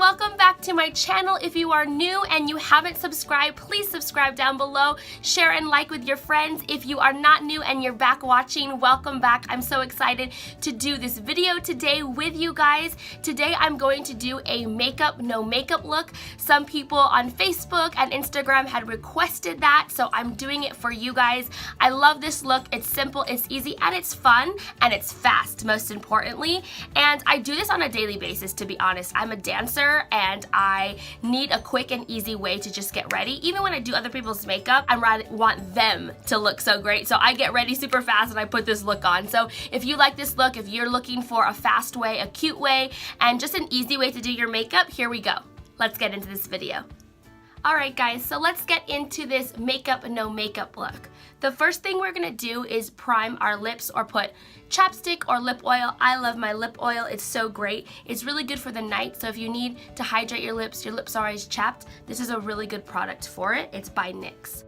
welcome back to my channel. If you are new and you haven't subscribed, please subscribe down below, share and like with your friends. If you are not new and you're back watching, welcome back. I'm so excited to do this video today with you guys. Today I'm going to do a makeup, no makeup look. Some people on Facebook and Instagram had requested that, so I'm doing it for you guys. I love this look. It's simple, it's easy, and it's fun, and it's fast, most importantly. And I do this on a daily basis, to be honest. I'm a dancer and I need a quick and easy way to just get ready. Even when I do other people's makeup, I want them to look so great. So I get ready super fast and I put this look on. So if you like this look, if you're looking for a fast way, a cute way, and just an easy way to do your makeup, here we go. Let's get into this video. Alright guys, so let's get into this makeup, no makeup look. The first thing we're going to do is prime our lips or put chapstick or lip oil. I love my lip oil. It's so great. It's really good for the night, so if you need to hydrate your lips are always chapped, this is a really good product for it. It's by NYX.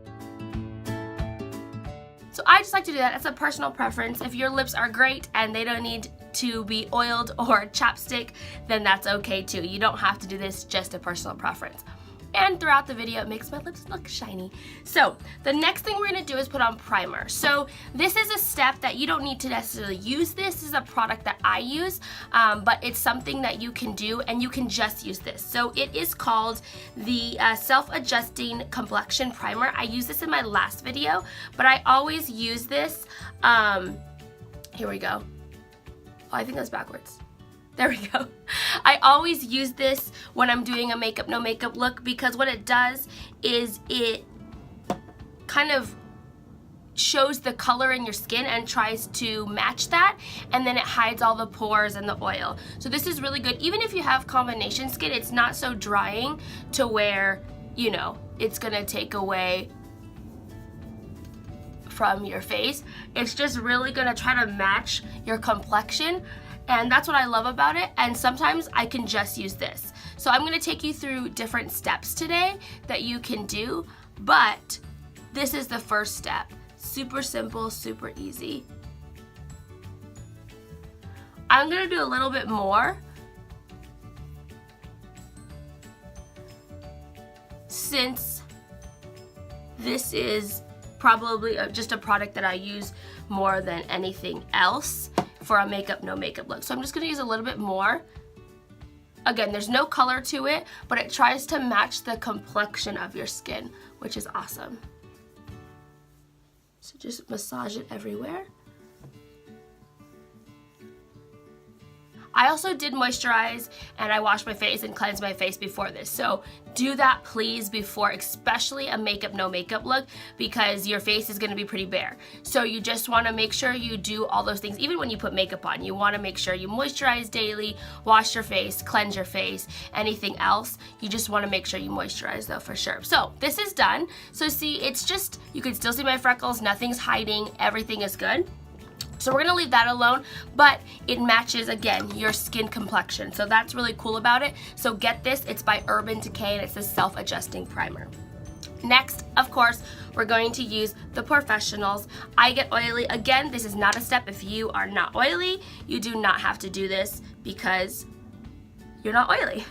So I just like to do that. It's a personal preference. If your lips are great and they don't need to be oiled or chapstick, then that's okay too. You don't have to do this, just a personal preference. And throughout the video, it makes my lips look shiny. So the next thing we're gonna do is put on primer. So this is a step that you don't need to necessarily use. This is a product that I use, but it's something that you can do, and you can just use this. So it is called the Self-Adjusting Complexion Primer. I used this in my last video, but I always use this. Here we go. Oh, I think that's backwards. There we go. I always use this when I'm doing a makeup, no makeup look, because what it does is it kind of shows the color in your skin and tries to match that, and then it hides all the pores and the oil. So this is really good. Even if you have combination skin, it's not so drying to where, you know, it's gonna take away from your face. It's just really gonna try to match your complexion. And that's what I love about it, and sometimes I can just use this. So I'm going to take you through different steps today that you can do, but this is the first step. Super simple, super easy. I'm going to do a little bit more since this is probably just a product that I use more than anything else for a makeup, no makeup look. So I'm just gonna use a little bit more. Again, there's no color to it, but it tries to match the complexion of your skin, which is awesome. So just massage it everywhere. I also did moisturize and I washed my face and cleansed my face before this. So do that please before, especially a makeup, no makeup look, because your face is gonna be pretty bare. So you just wanna make sure you do all those things. Even when you put makeup on, you wanna make sure you moisturize daily, wash your face, cleanse your face, anything else. You just wanna make sure you moisturize though, for sure. So this is done. So see, it's just, you can still see my freckles, nothing's hiding, everything is good. So we're gonna leave that alone, but it matches, again, your skin complexion. So that's really cool about it. So get this, it's by Urban Decay, and it's the Self-Adjusting Primer. Next, of course, we're going to use the Professionals. I get oily. Again, this is not a step. If you are not oily, you do not have to do this because you're not oily.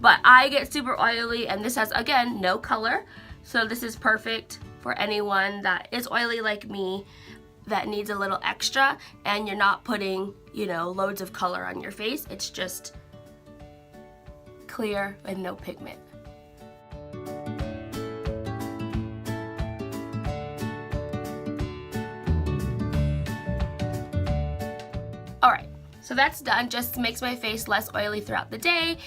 But I get super oily, and this has, again, no color. So this is perfect for anyone that is oily like me, that needs a little extra, and you're not putting, you know, loads of color on your face. It's just clear and no pigment. Alright, so that's done. Just makes my face less oily throughout the day,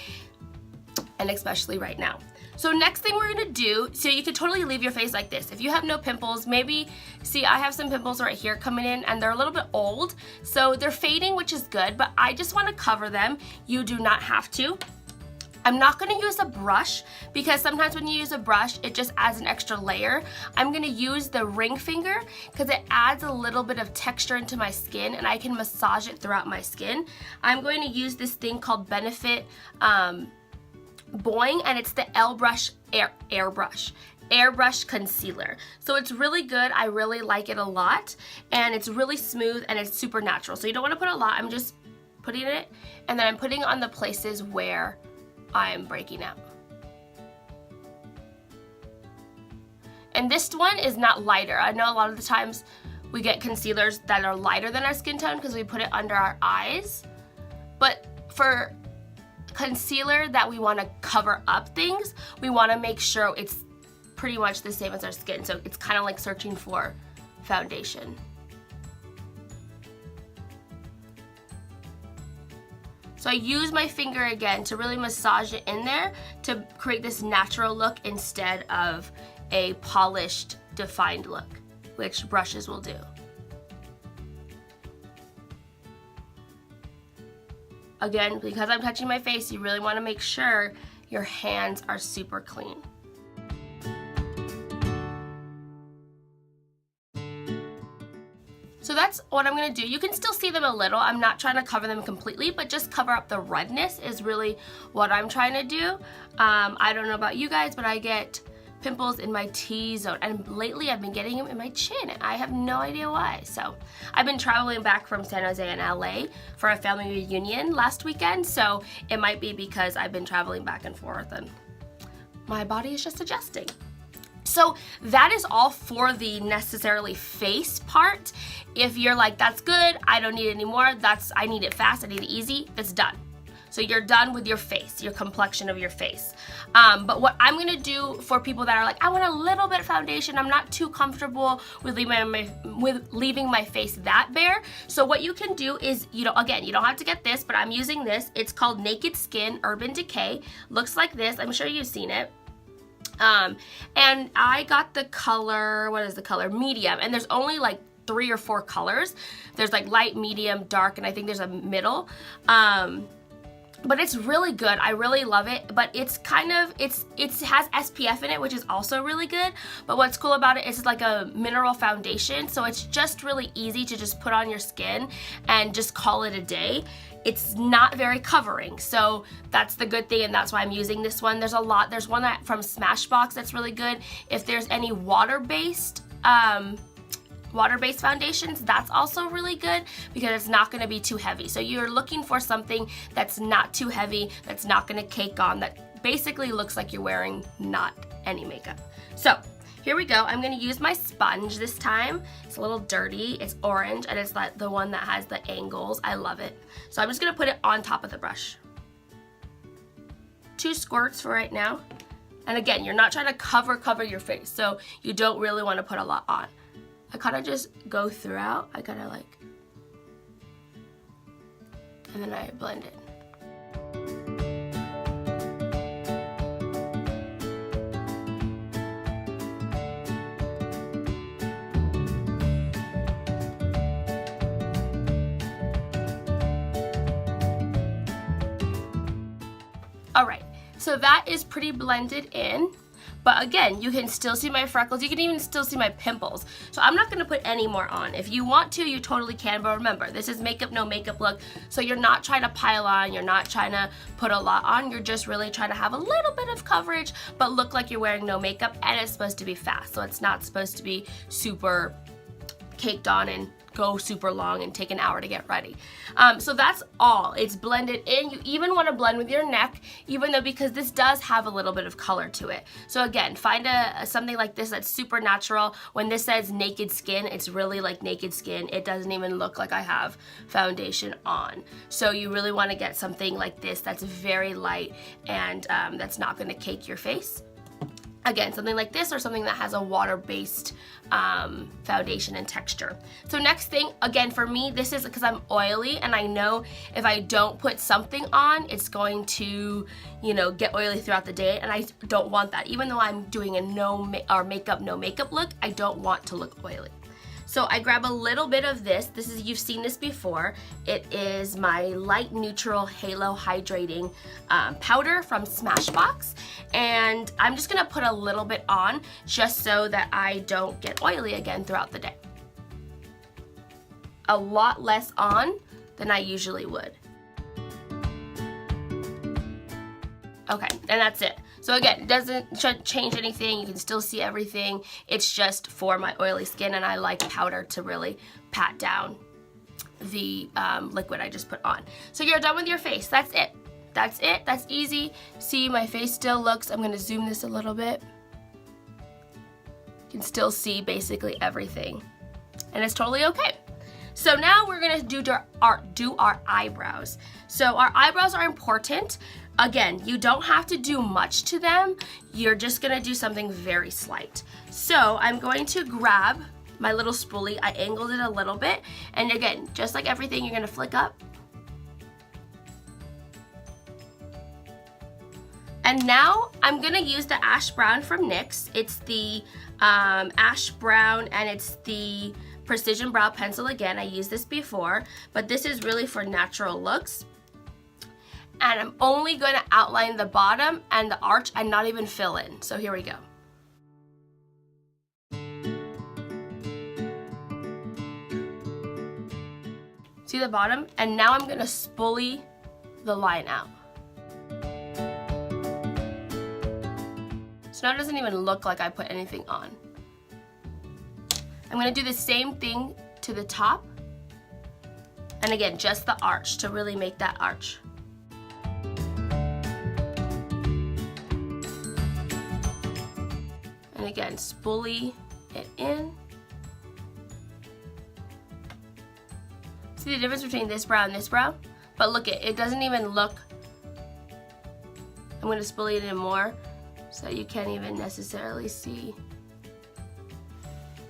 and especially right now. So next thing we're gonna do, so you could totally leave your face like this. If you have no pimples, maybe, see, I have some pimples right here coming in, and they're a little bit old, so they're fading, which is good, but I just wanna cover them. You do not have to. I'm not gonna use a brush, because sometimes when you use a brush, it just adds an extra layer. I'm gonna use the ring finger, because it adds a little bit of texture into my skin, and I can massage it throughout my skin. I'm going to use this thing called Benefit Boing, and it's the airbrush concealer. So it's really good. I really like it a lot, and it's really smooth and it's super natural. So you don't want to put a lot. I'm just putting it, and then I'm putting it on the places where I am breaking out. And this one is not lighter. I know a lot of the times we get concealers that are lighter than our skin tone because we put it under our eyes. But for concealer that we want to cover up things, we want to make sure it's pretty much the same as our skin. So it's kind of like searching for foundation. So I use my finger again to really massage it in there to create this natural look instead of a polished, defined look, which brushes will do. Again, because I'm touching my face, you really want to make sure your hands are super clean. So that's what I'm going to do. You can still see them a little. I'm not trying to cover them completely, but just cover up the redness is really what I'm trying to do. I don't know about you guys, but I get pimples in my T-zone, and lately I've been getting them in my chin, and I have no idea why. So I've been traveling back from San Jose and LA for a family reunion last weekend, so it might be because I've been traveling back and forth and my body is just adjusting. So that is all for the necessarily face part. If you're like, that's good, I don't need it anymore, I need it fast, I need it easy, it's done. So you're done with your face, your complexion of your face. But what I'm gonna do for people that are like, I want a little bit of foundation, I'm not too comfortable with leaving my face that bare. So what you can do is, again, you don't have to get this, but I'm using this. It's called Naked Skin Urban Decay. Looks like this, I'm sure you've seen it. And I got the color, what is the color? Medium, and there's only like 3 or 4 colors. There's like light, medium, dark, and I think there's a middle. But it's really good. I really love it. But it's kind of, it has SPF in it, which is also really good. But what's cool about it is it's like a mineral foundation. So it's just really easy to just put on your skin and just call it a day. It's not very covering. So that's the good thing, and that's why I'm using this one. There's one from Smashbox that's really good. If there's any water-based foundations, that's also really good because it's not going to be too heavy. So you're looking for something that's not too heavy, that's not going to cake on, that basically looks like you're wearing not any makeup. So here we go. I'm going to use my sponge this time. It's a little dirty. It's orange, and it's like the one that has the angles. I love it. So I'm just going to put it on top of the brush. 2 squirts for right now. And again, you're not trying to cover your face, so you don't really want to put a lot on. I kind of just go throughout. I kind of like, and then I blend it. All right, so that is pretty blended in. But again, you can still see my freckles. You can even still see my pimples. So I'm not gonna put any more on. If you want to, you totally can, but remember, this is makeup, no makeup look. So you're not trying to pile on, you're not trying to put a lot on, you're just really trying to have a little bit of coverage, but look like you're wearing no makeup, and it's supposed to be fast. So it's not supposed to be super caked on and go super long and take an hour to get ready. So that's all. It's blended in. You even want to blend with your neck, even though, because this does have a little bit of color to it. So again, find something like this that's super natural. When this says naked skin, it's really like naked skin. It doesn't even look like I have foundation on. So you really want to get something like this that's very light and that's not going to cake your face. Again, something like this or something that has a water-based foundation and texture. So next thing, again, for me, this is because I'm oily, and I know if I don't put something on, it's going to, get oily throughout the day, and I don't want that. Even though I'm doing a no makeup look, I don't want to look oily. So I grab a little bit of this. You've seen this before. It is my Light Neutral Halo Hydrating Powder from Smashbox. And I'm just gonna put a little bit on just so that I don't get oily again throughout the day. A lot less on than I usually would. Okay, and that's it. So again, it doesn't change anything. You can still see everything. It's just for my oily skin, and I like powder to really pat down the liquid I just put on. So you're done with your face. That's it. that's it. That's easy. See, my face still looks, I'm gonna zoom this a little bit. You can still see basically everything. And it's totally okay. So now we're gonna do our eyebrows. So our eyebrows are important. Again, you don't have to do much to them. You're just gonna do something very slight. So I'm going to grab my little spoolie. I angled it a little bit. And again, just like everything, you're gonna flick up. And now I'm gonna use the Ash Brown from NYX. It's the Ash Brown, and it's the Precision Brow Pencil. Again, I used this before, but this is really for natural looks. And I'm only gonna outline the bottom and the arch and not even fill in. So here we go. See the bottom? And now I'm gonna spoolie the line out. So now it doesn't even look like I put anything on. I'm gonna do the same thing to the top. And again, just the arch to really make that arch. And again, spoolie it in. See the difference between this brow and this brow? But look, it doesn't even look. I'm gonna spoolie it in more so you can't even necessarily see.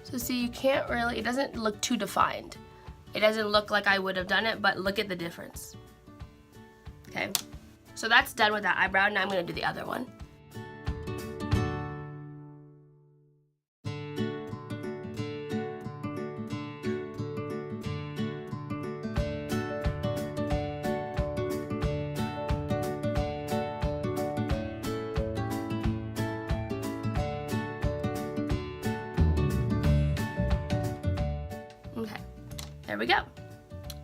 So see, you can't really, it doesn't look too defined. It doesn't look like I would have done it, but look at the difference. Okay, so that's done with that eyebrow. Now I'm gonna do the other one. There we go.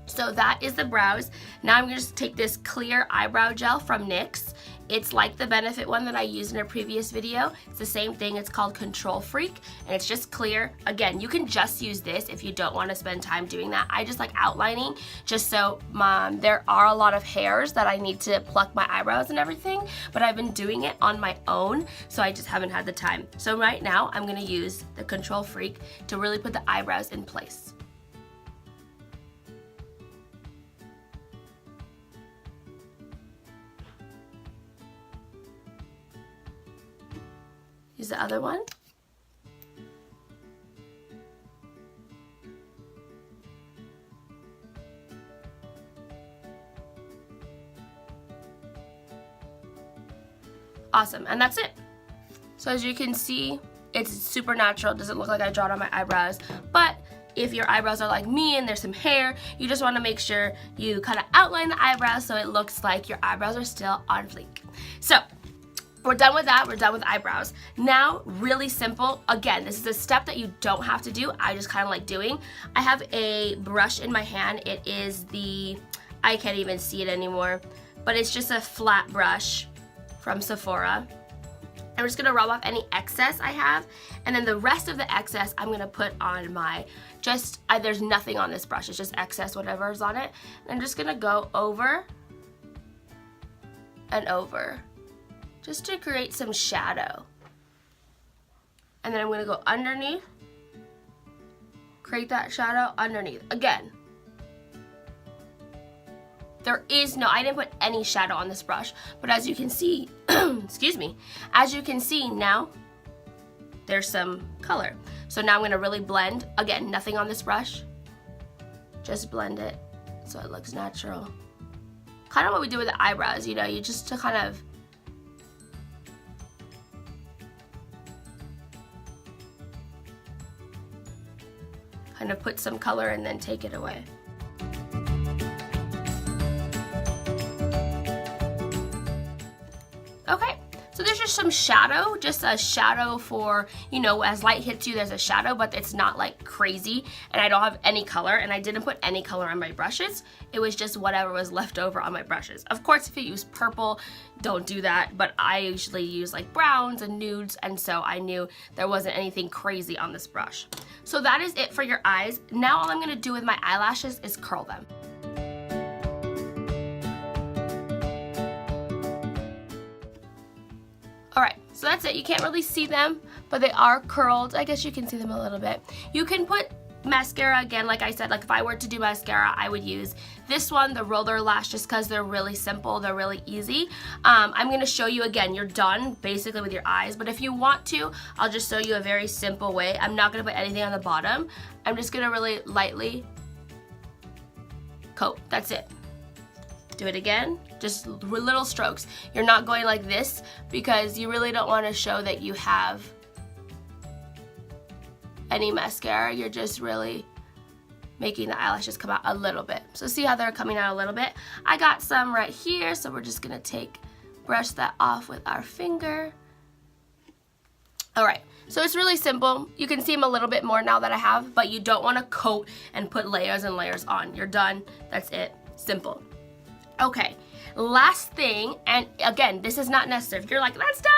So that is the brows. Now I'm gonna just take this clear eyebrow gel from NYX. It's like the Benefit one that I used in a previous video. It's the same thing. It's called Control Freak, and it's just clear. Again, you can just use this if you don't want to spend time doing that. I just like outlining, just so there are a lot of hairs that I need to pluck my eyebrows and everything, but I've been doing it on my own, so I just haven't had the time. So right now, I'm gonna use the Control Freak to really put the eyebrows in place. Use the other one. Awesome, and that's it. So as you can see, it's super natural. It doesn't look like I draw it on my eyebrows, but if your eyebrows are like me and there's some hair, you just want to make sure you kind of outline the eyebrows so it looks like your eyebrows are still on fleek. So we're done with that. We're done with eyebrows. Now, really simple. Again, this is a step that you don't have to do. I just kind of like doing. I have a brush in my hand. It is the, I can't even see it anymore, but it's just a flat brush from Sephora. I'm just gonna rub off any excess I have, and then the rest of the excess I'm gonna put on my, there's nothing on this brush. It's just excess, whatever's on it. And I'm just gonna go over and over, just to create some shadow. And then I'm gonna go underneath, create that shadow underneath. Again, there is no, I didn't put any shadow on this brush, but as you can see, excuse me, as you can see now, there's some color. So now I'm gonna really blend. Again, nothing on this brush, just blend it so it looks natural. Kind of what we do with the eyebrows, you know, you just to kind of put some color and then take it away. Okay, so there's just some shadow, just a shadow for, you know, as light hits you, there's a shadow, but it's not like crazy, and I don't have any color, and I didn't put any color on my brushes. It was just whatever was left over on my brushes. Of course, if you use purple, don't do that, but I usually use like browns and nudes, and so I knew there wasn't anything crazy on this brush. So that is it for your eyes. Now all I'm gonna do with my eyelashes is curl them. So that's it. You can't really see them, but they are curled. I guess you can see them a little bit. You can put mascara again, like I said, like if I were to do mascara, I would use this one, the Roller Lash, just because they're really simple, they're really easy. I'm going to show you again, you're done basically with your eyes, but if you want to, I'll just show you a very simple way. I'm not going to put anything on the bottom. I'm just going to really lightly coat. That's it. Do it again, just little strokes. You're not going like this because you really don't want to show that you have any mascara. You're just really making the eyelashes come out a little bit. So see how they're coming out a little bit? I got some right here, so we're just gonna brush that off with our finger. All right, so it's really simple. You can see them a little bit more now that I have, but you don't wanna coat and put layers and layers on. You're done, that's it, simple. Okay, last thing, and again, this is not necessary. If you're like, that's done,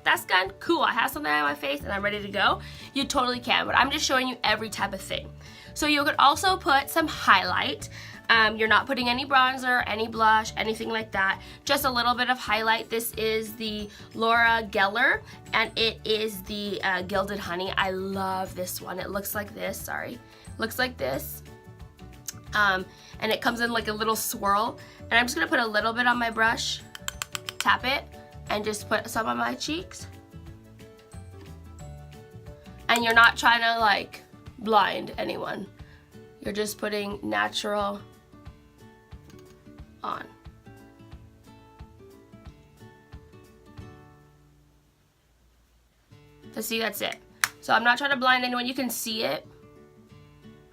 that's done, cool, I have something on my face and I'm ready to go, you totally can, but I'm just showing you every type of thing. So you could also put some highlight. You're not putting any bronzer, any blush, anything like that, just a little bit of highlight. This is the Laura Geller, and it is the Gilded Honey. I love this one. It looks like this, looks like this. And it comes in like a little swirl. And I'm just gonna put a little bit on my brush, tap it, and just put some on my cheeks. And you're not trying to like blind anyone. You're just putting natural on. So see, that's it. So I'm not trying to blind anyone. You can see it,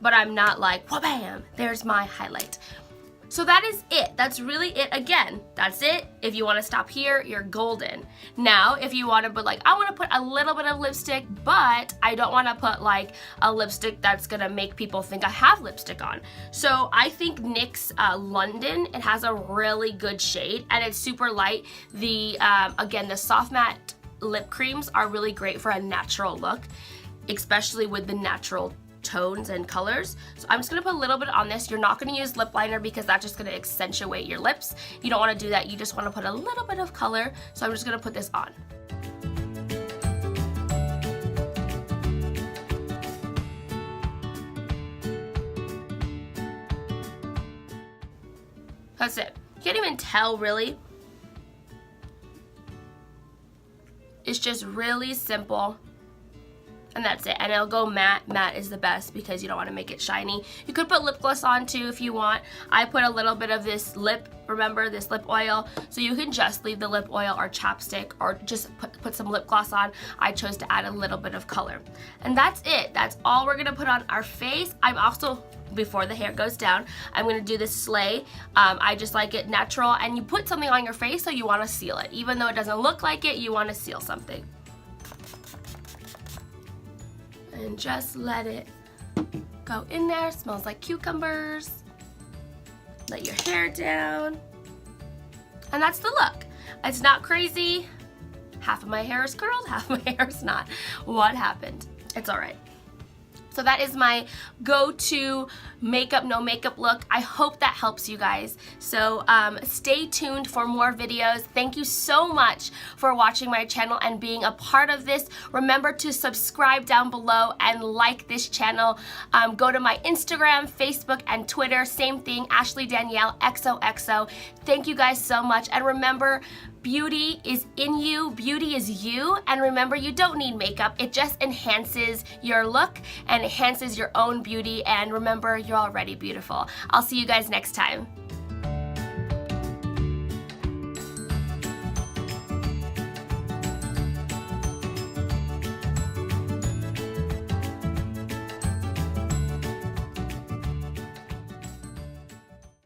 but I'm not like, wha-bam, there's my highlight. So that is it. That's really it. Again, that's it. If you want to stop here, you're golden. Now, if you want to put like, I want to put a little bit of lipstick, but I don't want to put like a lipstick that's going to make people think I have lipstick on. So I think NYX London, it has a really good shade and it's super light. The, again, the soft matte lip creams are really great for a natural look, especially with the natural tones and colors. So I'm just gonna put a little bit on this. You're not gonna use lip liner because that's just gonna accentuate your lips. You don't wanna do that. You just wanna put a little bit of color. So I'm just gonna put this on. That's it. You can't even tell really. It's just really simple. And that's it, and it'll go matte. Matte is the best because you don't want to make it shiny. You could put lip gloss on too if you want. I put a little bit of this lip, remember this lip oil, so you can just leave the lip oil or chapstick or just put some lip gloss on. I chose to add a little bit of color. And that's it. That's all we're gonna put on our face. I'm also, before the hair goes down, I'm gonna do this Slay. I just like it natural, and you put something on your face so you wanna seal it. Even though it doesn't look like it, you wanna seal something. And just let it go in there. Smells like cucumbers. Let your hair down. And that's the look. It's not crazy. Half of my hair is curled, half of my hair is not. What happened? It's all right. So that is my go-to makeup, no makeup look. I hope that helps you guys. So stay tuned for more videos. Thank you so much for watching my channel and being a part of this. Remember to subscribe down below and like this channel. Go to my Instagram, Facebook, and Twitter. Same thing, Ashley Danielle XOXO. Thank you guys so much. And remember, beauty is in you, beauty is you, and remember, you don't need makeup. It just enhances your look and enhances your own beauty, and remember, you're already beautiful. I'll see you guys next time.